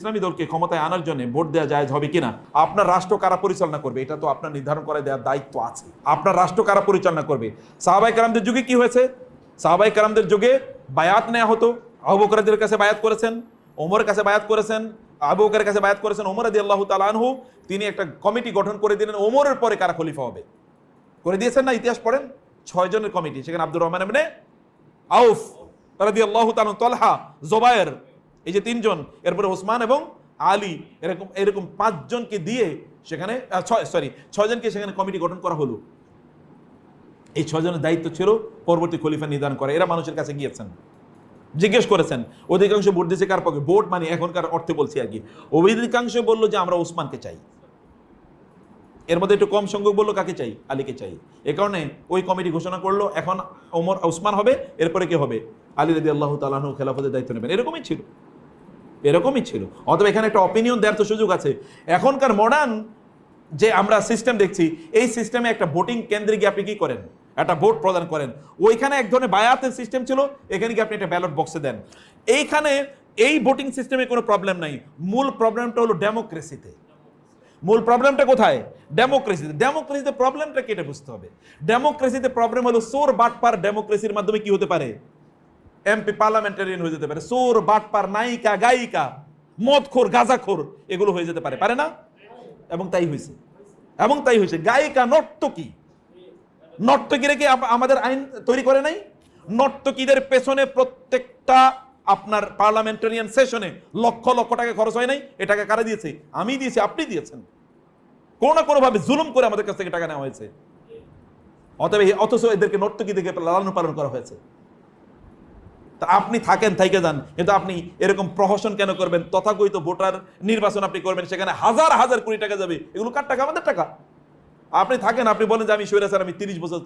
ইসলামী দলকে ক্ষমতায় আনার জন্য ভোট দেওয়া জায়েজ হবে কিনা, আপনার রাষ্ট্র কারা পরিচালনা করবে এটা তো আপনার নির্ধারণ করে দেওয়ার দায়িত্ব আছে। আপনার রাষ্ট্র কারা পরিচালনা করবে? সাহাবায়ে কেরামদের যুগে কি হয়েছে? সাহাবায়ে কেরামদের যুগে বায়াত নেওয়া হতো। আবু বকরের কাছে বায়াত করেছেন, ওমরের কাছে বায়াত করেছেন, আবু বকরের কাছে বায়াত করেছেন ওমর রাদিয়াল্লাহু তাআলা আনহু। তিনি একটা কমিটি গঠন করে দিলেন ওমরের পরে কারা খলিফা হবে করে দিয়েছেন না? ইতিহাস পড়েন, 6 জনের কমিটি। সেখানে আব্দুর রহমান ইবনে আউফ রাদিয়াল্লাহু তাআলা, তালহা, জুবায়ের, এই যে 3 জন, এরপরে ওসমান এবং আলী, এরকম 5 জনকে দিয়ে সেখানে 6 জনকে সেখানে কমিটি গঠন করা হলো। এই 6 জনের দায়িত্ব ছিল পরবর্তী খলিফা নির্ধারণ করা। এরা মানুষের কাছে গিয়েছেন, জিজ্ঞেস করেছেন, অধিকাংশ ভোট দিয়েছে কার পক্ষে? ভোট মানে এখনকার অর্থে বলছি আর কি। অধিকাংশ বললো যে আমরা ওসমানকে চাই। এর মধ্যে একটু কম সংখ্যক বললো কাকে চাই? আলীকে চাই। এ কারণে ওই কমিটি ঘোষণা করলো এখন ওসমান হবে, এরপরে কে হবে? আলী রাদিয়াল্লাহু তাআলা আনহু খেলাফতের দায়িত্ব নেবেন। এরকমই ছিল। অথবা এখানে একটা অপিনিয়ন দেওয়ার তো সুযোগ আছে। এখনকার মডার্ন যে আমরা সিস্টেম দেখছি, এই সিস্টেমে একটা ভোটিং কেন্দ্রে গিয়ে আপনি কি করেন? একটা ভোট প্রদান করেন। ওইখানে এক ধরনের বায়াতের সিস্টেম ছিল, এখানে গিয়ে আপনি একটা ব্যালট বক্সে দেন। এইখানে এই ভোটিং সিস্টেমে কোনো প্রবলেম নাই। মূল প্রবলেমটা হলো ডেমোক্রেসিতে। মূল প্রবলেমটা কোথায়? ডেমোক্রেসিতে প্রবলেমটা কেটে বুঝতে হবে। ডেমোক্রেসিতে প্রবলেম হলো চোর বাটপার ডেমোক্রেসির মাধ্যমে কি হতে পারে? এমপি, পার্লামেন্টারিয়ান হয়ে যেতে পারে। চোর বাটপার, নায়িকা, গায়িকা, মদখোর, গাঁজাখোর, এগুলো হয়ে যেতে পারে, পারে না? এবং তাই হয়েছে। গায়িকা, নর্তকীরা কি আমাদের আইন তৈরি করে নাই? নর্তকীদের পেছনে প্রত্যেকটা আপনার পার্লামেন্টারিয়ান সেশনে লক্ষ লক্ষ টাকা খরচ হয় নাই। এ টাকা কারা দিয়েছে? আমি দিয়েছি, আপনি দিয়েছেন। কোনো না কোনো ভাবে জুলুম করে আমাদের কাছ থেকে টাকা নেওয়া হয়েছে। অথচ এদেরকে নর্তকী থেকে লালন পালন করা হয়েছে। তা আপনি থাকেন, থাইকে যান, কিন্তু আপনি এরকম প্রহসন কেন করবেন? তথাকথিত ভোটার নির্বাচন আপনি করবেন, সেখানে হাজার হাজার কোটি টাকা যাবে। এগুলো কার টাকা? আমাদের টাকা। আপনি থাকেন, আপনি বলেন যে আমি স্বৈরাচার, আমি 30 বছর